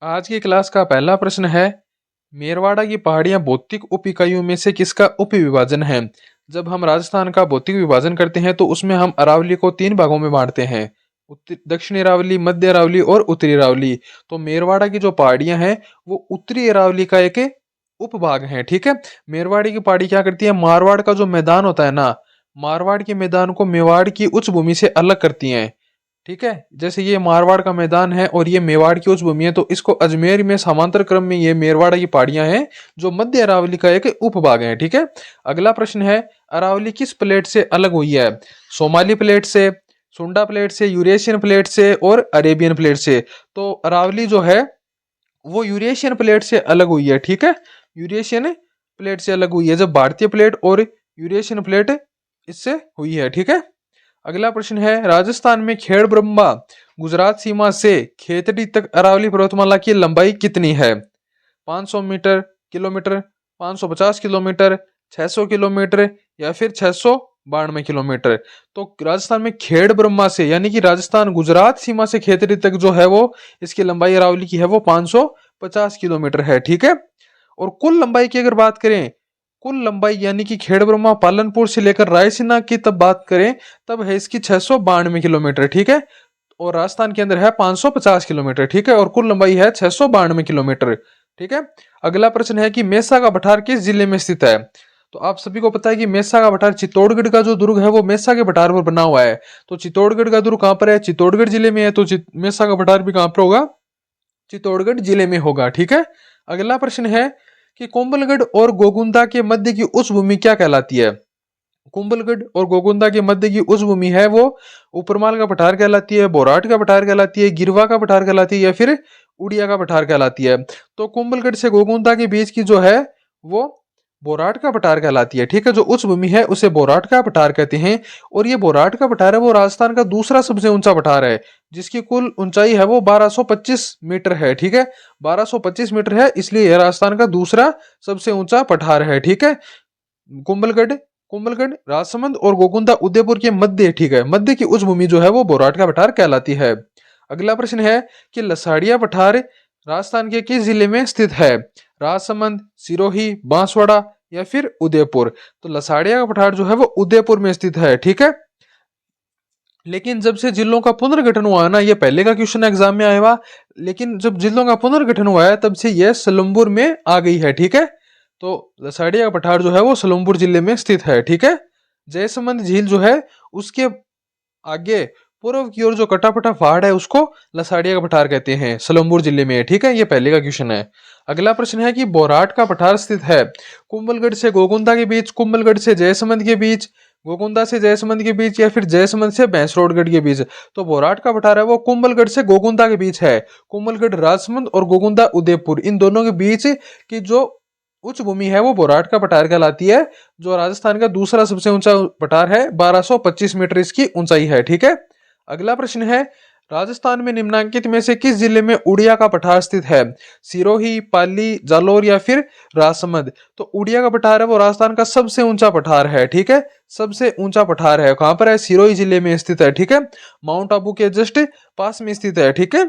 आज की क्लास का पहला प्रश्न है, मेरवाड़ा की पहाड़ियां भौतिक उप इकाइयों में से किसका उप विभाजन है? जब हम राजस्थान का भौतिक विभाजन करते हैं तो उसमें हम अरावली को तीन भागों में बांटते हैं। दक्षिणी अरावली, मध्य अरावली और उत्तरी अरावली। तो मेरवाड़ा की जो पहाड़ियां हैं वो उत्तरी अरावली का एक उपभाग है। ठीक है। मेरवाड़ी की पहाड़ी क्या करती है, मारवाड़ का जो मैदान होता है ना, मारवाड़ के मैदान को मेवाड़ की उच्च भूमि से अलग करती हैं। ठीक है। जैसे ये मारवाड़ का मैदान है और ये मेवाड़ की उच्च भूमि है, तो इसको अजमेर में समांतर क्रम में ये मेरवाड़ा की पहाड़ियां हैं जो मध्य अरावली का एक उपभाग है। ठीक है। अगला प्रश्न है, अरावली किस प्लेट से अलग हुई है? सोमाली प्लेट से, सुंडा प्लेट से, यूरेशियन प्लेट से और अरेबियन प्लेट से। तो अरावली जो है वो यूरेशियन प्लेट से अलग हुई है। ठीक है। यूरेशियन प्लेट से अलग हुई है, जब भारतीय प्लेट और यूरेशियन प्लेट इससे हुई है। ठीक है। अगला प्रश्न है, राजस्थान में खेड़ ब्रह्मा गुजरात सीमा से खेतड़ी तक अरावली पर्वतमाला की लंबाई कितनी है? 500 मीटर, किलोमीटर, 550 किलोमीटर, 600 किलोमीटर या फिर 692 किलोमीटर। तो राजस्थान में खेड़ ब्रह्मा से यानी कि राजस्थान गुजरात सीमा से खेतड़ी तक जो है वो इसकी लंबाई अरावली की है वो 550 किलोमीटर है। ठीक है। और कुल लंबाई की अगर बात करें, कुल लंबाई यानी कि खेड़ ब्रह्मा पालनपुर से लेकर रायसीना की तब बात करें, तब है इसकी 692 किलोमीटर। ठीक है। और राजस्थान के अंदर है 550 किलोमीटर। ठीक है। और कुल लंबाई है 692 किलोमीटर। ठीक है। अगला प्रश्न है कि मेसा का पठार किस जिले में स्थित है? तो आप सभी को पता है कि मेसा का पठार, चित्तौड़गढ़ का जो दुर्ग है वो मेसा के पठार पर बना हुआ है। तो चित्तौड़गढ़ का दुर्ग कहां पर है? चित्तौड़गढ़ जिले में है। तो मेसा का पठार भी कहां पर होगा? चित्तौड़गढ़ जिले में होगा। ठीक है। अगला प्रश्न है कि कुंभलगढ़ और गोगुंदा के मध्य की उच्च भूमि क्या कहलाती है? कुंभलगढ़ और गोगुंदा के मध्य की उच्च भूमि है वो ऊपरमाल का पठार कहलाती है, बोराट का पठार कहलाती है, गिरवा का पठार कहलाती है या फिर उड़िया का पठार कहलाती है। तो कुंभलगढ़ से गोगुंदा के बीच की जो है वो बोराट का पठार कहलाती है। ठीक है। जो उच्च भूमि है उसे बोराट का पठार कहते हैं। और ये बोराट का पठार है वो राजस्थान का दूसरा सबसे ऊंचा पठार है, जिसकी कुल ऊंचाई है वो 1225 मीटर है। ठीक है। 1225 मीटर है, इसलिए यह राजस्थान का दूसरा सबसे ऊंचा पठार है। ठीक है। कुंभलगढ़, कुंभलगढ़, राजसमंद और गोकुंदा उदयपुर के मध्य, ठीक है, मध्य की उच्च भूमि जो है वो बोराट का पठार कहलाती है। अगला प्रश्न है कि लसाड़िया पठार राजस्थान के किस जिले में स्थित है? राजसमंद, सिरोही, बांसवाड़ा या फिर उदयपुर। तो लसाड़िया का पठार जो है वो उदयपुर में स्थित है। ठीक है। लेकिन जब से जिलों का पुनर्गठन हुआ है ना, ये पहले का क्वेश्चन एग्जाम में आया हुआ, लेकिन जब जिलों का पुनर्गठन हुआ है तब से यह सलमपुर में आ गई है। ठीक है। तो लसाड़िया का पठार जो है वो सलमपुर जिले में स्थित है। ठीक है। जयसमंद झील जो है उसके आगे पूर्व की ओर जो कटापटा पहाड़ है उसको लसाड़िया का पठार कहते हैं, सलमपुर जिले में। ठीक है। ये पहले का क्वेश्चन है। अगला प्रश्न है कि बोराट का पठार स्थित है कुंभलगढ़ से गोगुंदा के बीच, कुंभलगढ़ से जयसमंद के बीच, गोगुंदा से जयसमंद के बीच या फिर जयसमंद से भैंसरोडगढ़ के बीच। तो बोराट का पठार है वो कुंभलगढ़ से गोगुंदा के बीच है। कुंभलगढ़, राजसमंद और गोगुंदा उदयपुर, इन दोनों के बीच की जो उच्च भूमि है वो बोराट का पठार कहलाती है, जो राजस्थान का दूसरा सबसे ऊंचा पठार है। 1225 मीटर इसकी ऊंचाई है। ठीक है। अगला प्रश्न है, राजस्थान में निम्नांकित में से किस जिले में उड़िया का पठार स्थित है? सिरोही, पाली, जालोर या फिर राजसमंद। तो उड़िया का पठार है वो राजस्थान का सबसे ऊंचा पठार है। ठीक है। सबसे ऊंचा पठार है, कहां पर है? सिरोही जिले में स्थित है। ठीक है। माउंट आबू के जस्ट पास में स्थित है। ठीक है।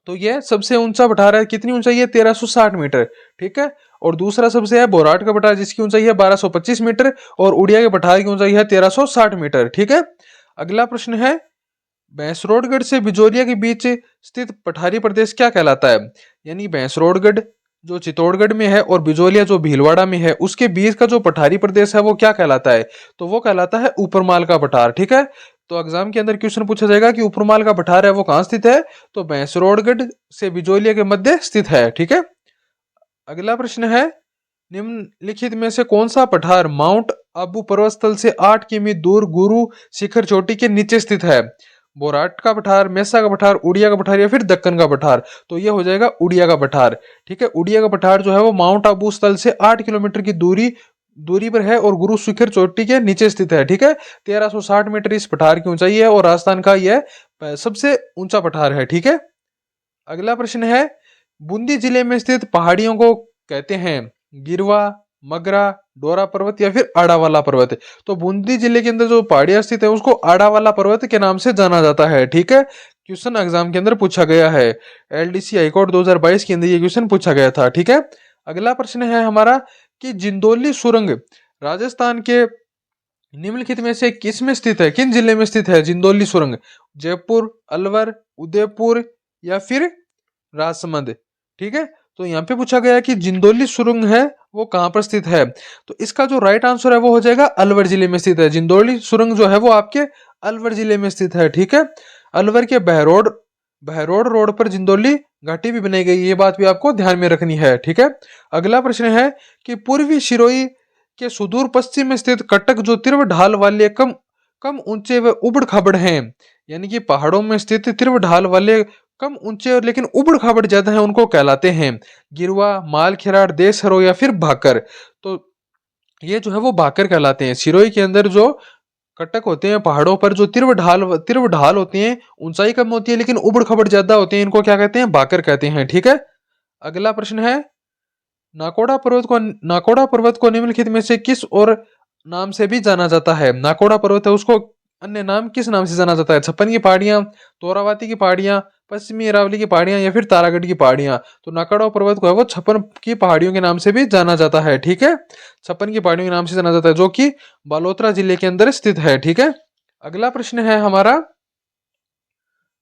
तो ये सबसे ऊंचा पठार है, कितनी ऊंचाई है? 1360 मीटर। ठीक है। और दूसरा सबसे है बोराट का पठार, जिसकी ऊंचाई है 1225 मीटर और उड़िया के पठार की ऊंचाई है 1360 मीटर। ठीक है। अगला प्रश्न है, भैंसरोडगढ़ से बिजोरिया के बीच स्थित पठारी प्रदेश क्या कहलाता है? यानी भैंसरोडगढ़ जो चित्तौड़गढ़ में है और बिजोलिया जो भीलवाड़ा में है, उसके बीच का जो पठारी प्रदेश है वो क्या कहलाता है? तो वो कहलाता है ऊपरमाल का पठार। ठीक है। तो एग्जाम के अंदर क्वेश्चन पूछा जाएगा कि ऊपरमाल का पठार है वो कहां स्थित है? तो भैंसरोडगढ़ से बिजोलिया के मध्य स्थित है। ठीक है। अगला प्रश्न है, निम्नलिखित में से कौन सा पठार माउंट आबू पर्वत स्थल से 8 किमी दूर गुरु शिखर चोटी के नीचे स्थित है? बोराट का पठार, मेसा का पठार, उड़िया का पठार या फिर दक्कन का पठार। तो ये हो जाएगा उड़िया का पठार। ठीक है। उड़िया का पठार जो है वो माउंट आबू स्थल से 8 किलोमीटर की दूरी पर है और गुरु शिखर चोटी के नीचे स्थित है। ठीक है। 1360 मीटर इस पठार की ऊंचाई है और राजस्थान का यह सबसे ऊंचा पठार है। ठीक है। अगला प्रश्न है, बूंदी जिले में स्थित पहाड़ियों को कहते हैं गिरवा, मगरा, डोरा पर्वत या फिर आड़ावाला पर्वत। तो बूंदी जिले के अंदर जो पहाड़ियां स्थित है उसको आड़ावाला पर्वत के नाम से जाना जाता है। ठीक है। क्वेश्चन एग्जाम के अंदर पूछा गया है। एलडीसी हाईकोर्ट 2022 के अंदर ये क्वेश्चन पूछा गया था। ठीक है, अगला प्रश्न है हमारा कि जिंदोली सुरंग राजस्थान के निम्नलिखित में से किस में स्थित है, किन जिले में स्थित है जिंदोली सुरंग? जयपुर, अलवर, उदयपुर या फिर राजसमंद? ठीक है, तो यहाँ पे पूछा गया कि जिंदोली सुरंग है वो कहाँ पर स्थित है, तो इसका जो राइट आंसर है वो हो जाएगा अलवर जिले में स्थित है। जिंदोली सुरंग जो है वो आपके अलवर जिले में स्थित है। ठीक है, अलवर के बहरोड बहरोड रोड पर जिंदोली घाटी भी बनाई गई, ये बात भी आपको ध्यान में रखनी है। ठीक है, अगला प्रश्न है कि पूर्वी सिरोही के सुदूर पश्चिम में स्थित कटक जो तीव्र ढाल वाले कम कम ऊंचे व उबड़ खाबड़ हैं, यानी कि पहाड़ों में स्थित तीव्र ढाल वाले कम ऊंचे और लेकिन उबड़ खाबड़ ज्यादा है, उनको कहलाते हैं गिरवा, मालखेराड़, देसहरो या फिर भाकर। तो ये जो है वो भाकर कहलाते हैं। सिरोही के अंदर जो कटक होते हैं, पहाड़ों पर जो तीव्र ढाल होती हैं, ऊंचाई कम होती है लेकिन उबड़ खाबड़ ज्यादा होते हैं, इनको क्या कहते हैं? भाकर कहते हैं। ठीक है, अगला प्रश्न है नाकोड़ा पर्वत को निम्नलिखित में से किस और नाम से भी जाना जाता है? नाकोड़ा पर्वत है उसको अन्य नाम किस नाम से जाना जाता है? छप्पन की पहाड़ियां, तोरावाती की पहाड़ियां, पश्चिमी अरावली की पहाड़ियां या फिर तारागढ़ की पहाड़ियां? तो नाकोड़ा पर्वत को है वो छप्पन की पहाड़ियों के नाम से भी जाना जाता है। ठीक है, छप्पन की पहाड़ियों के नाम से जाना जाता है, जो कि बालोतरा जिले के अंदर स्थित है। ठीक है, अगला प्रश्न है हमारा,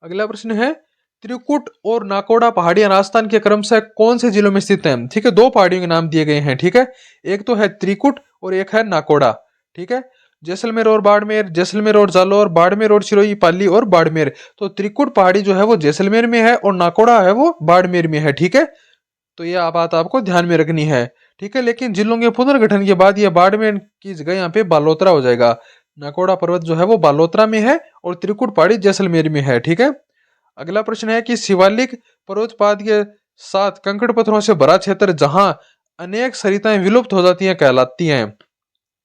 अगला प्रश्न है त्रिकुट और नाकोड़ा पहाड़ियां राजस्थान के क्रमशः कौन से जिलों में स्थित हैं? ठीक है, दो पहाड़ियों के नाम दिए गए हैं। ठीक है, एक तो है त्रिकुट और एक है नाकोड़ा। ठीक है, जैसलमेर और बाड़मेर, जैसलमेर और जालौर, बाड़मेर और सिरोही, पाली और बाड़मेर। तो त्रिकुट पहाड़ी जो है वो जैसलमेर में है और नाकोड़ा है वो बाड़मेर में है। ठीक है, तो यह बात आपको ध्यान में रखनी है। ठीक है, लेकिन जिलों के पुनर्गठन के बाद यह बाड़मेर की जगह यहाँ पे बालोतरा हो जाएगा। नाकोड़ा पर्वत जो है वो बालोतरा में है और त्रिकुट पहाड़ी जैसलमेर में है। ठीक है, अगला प्रश्न है कि शिवालिक पर्वतपात के साथ कंकड़ पत्थरों से भरा क्षेत्र जहां अनेक सरिताएं विलुप्त हो जाती हैं कहलाती हैं?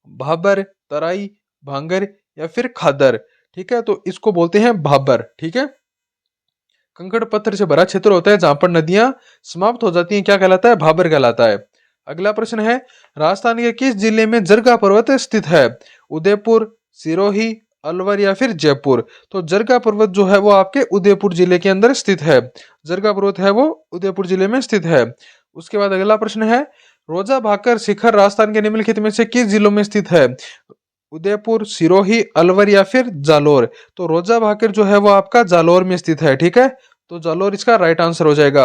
भाबर, तराई, भांगर या फिर खादर? ठीक है, तो इसको बोलते हैं भाबर। ठीक है, कंकड़ पत्थर से भरा क्षेत्र होता है जहां पर नदियां समाप्त हो जाती हैं, क्या कहलाता है? भाबर कहलाता है। अगला प्रश्न है राजस्थान के किस जिले में जरगा पर्वत स्थित है? उदयपुर, सिरोही, अलवर या फिर जयपुर? तो जरगा पर्वत जो है वो आपके उदयपुर जिले के अंदर स्थित है। जरगा पर्वत है वो उदयपुर जिले में स्थित है। उसके बाद अगला प्रश्न है रोजा भाकर शिखर राजस्थान के निम्नलिखित में से किस जिलों में स्थित है? उदयपुर, सिरोही, अलवर या फिर जालोर? तो रोजा भाकर जो है वो आपका जालोर में स्थित है। ठीक है, तो जालोर इसका राइट आंसर हो जाएगा।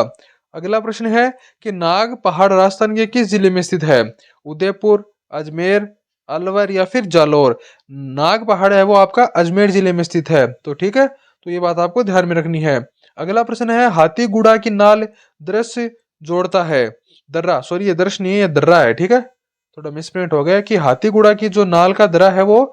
अगला प्रश्न है कि नाग पहाड़ राजस्थान के किस जिले में स्थित है? उदयपुर, अजमेर, अलवर या फिर जालोर? नाग पहाड़ है वो आपका अजमेर जिले में स्थित है। तो ठीक है, तो ये बात आपको ध्यान में रखनी है। अगला प्रश्न है हाथीगुड़ा की नाल दृश्य जोड़ता है, दर्रा, सॉरी ये दृश्य नहीं है, ये दर्रा है। ठीक है, थोड़ा मिसप्रिंट हो गया कि हाथीगुड़ा की जो नाल का दर्रा है वो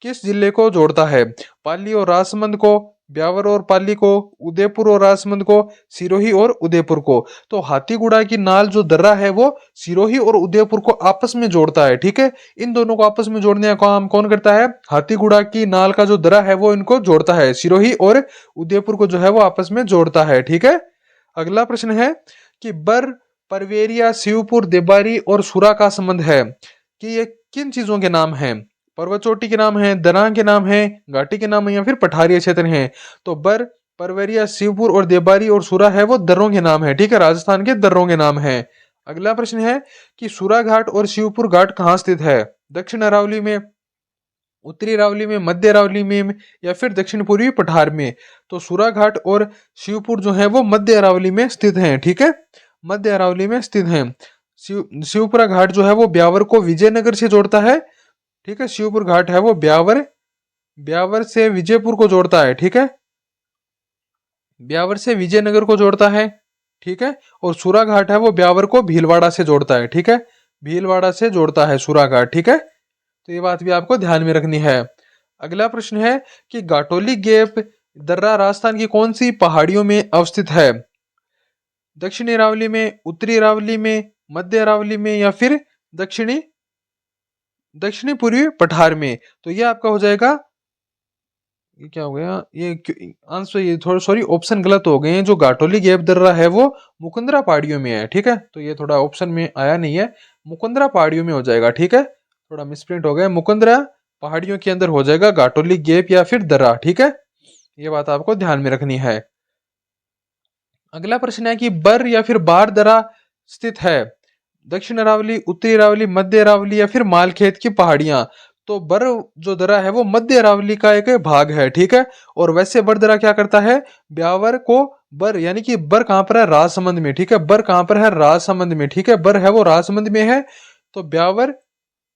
किस जिले को जोड़ता है? पाली और राजसमंद को, ब्यावर और पाली को, उदयपुर और राजसमंद को, सिरोही और उदयपुर को? तो हाथीगुड़ा की नाल जो दर्रा है वो सिरोही और उदयपुर को आपस में जोड़ता है। ठीक है, इन दोनों को आपस में जोड़ने का काम कौन करता है? हाथीगुड़ा की नाल का जो दर्रा है वो इनको जोड़ता है, सिरोही और उदयपुर को जो है वो आपस में जोड़ता है। ठीक है, अगला प्रश्न है कि बर, परवेरिया, शिवपुर, देबारी और सुरा का संबंध है कि ये किन चीजों के नाम हैं? पर्वत चोटी के नाम है, दर्रा के नाम है, घाटी के नाम है या फिर पठारी क्षेत्र हैं? तो बर, परवरिया, शिवपुर और देबारी और सुरा है वो दर्रों के नाम है। ठीक है, राजस्थान के दर्रों के नाम है। अगला प्रश्न है कि सुरा घाट और शिवपुर घाट कहाँ स्थित है? दक्षिण अरावली में, उत्तरी अरावली में, मध्य अरावली में या फिर दक्षिण पूर्वी पठार में? तो सुरा घाट और शिवपुर जो है वो मध्य अरावली में स्थित हैं। ठीक है, मध्य अरावली में स्थित हैं। शिवपुरा घाट जो है वो ब्यावर को विजयनगर से जोड़ता है। ठीक है, शिवपुर घाट है वो ब्यावर ब्यावर से विजयपुर को जोड़ता है। ठीक है, ब्यावर से विजयनगर को जोड़ता है। ठीक है, और सुरा घाट है वो ब्यावर को भीलवाड़ा से जोड़ता है। ठीक है, भीलवाड़ा से जोड़ता है सुरा घाट। ठीक है, तो ये बात भी आपको ध्यान में रखनी है। अगला प्रश्न है कि घाटोली गैप दर्रा राजस्थान की कौन सी पहाड़ियों में अवस्थित है? दक्षिणी अरावली में, उत्तरी अरावली में, मध्य अरावली में या फिर दक्षिणी दक्षिणी पूर्वी पठार में? तो ये आपका हो जाएगा, ये क्या हो गया, ये आंसर, ये थोड़ा सॉरी ऑप्शन गलत हो गए हैं। जो घाटोली गैप दर्रा है वो मुकुंदरा पहाड़ियों में है। ठीक है, तो ये थोड़ा ऑप्शन में आया नहीं है, मुकुंदरा पहाड़ियों में हो जाएगा। ठीक है, थोड़ा मिसप्रिंट हो गया, मुकुंदरा पहाड़ियों के अंदर हो जाएगा घाटोली गैप या फिर दर्रा। ठीक है, ये बात आपको ध्यान में रखनी है। अगला प्रश्न है कि बर या फिर बाढ़ दरा स्थित है, दक्षिण अरावली, उत्तरी अरावली, मध्य अरावली या फिर मालखेत की पहाड़ियां। तो बर जो दरा है वो मध्य अरावली का एक भाग है, ठीक है। और वैसे बर दरा क्या करता है, ब्यावर को बर, यानी कि बर कहां पर है, राजसमंद में, ठीक है। बर कहां पर है, राजसमंद में, ठीक है। बर है वो राजसमंद में है। तो ब्यावर,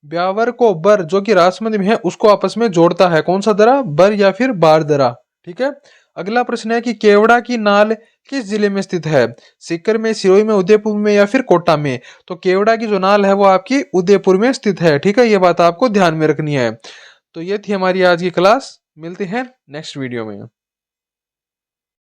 ब्यावर को बर जो कि राजसमंद में है उसको आपस में जोड़ता है, कौन सा दरा, बर या फिर बाढ़ दरा, ठीक है। अगला प्रश्न है कि केवड़ा की नाल किस जिले में स्थित है, सीकर में, सिरोही में, उदयपुर में या फिर कोटा में। तो केवड़ा की जो नाल है वो आपकी उदयपुर में स्थित है, ठीक है। ये बात आपको ध्यान में रखनी है। तो ये थी हमारी आज की क्लास, मिलते हैं नेक्स्ट वीडियो में।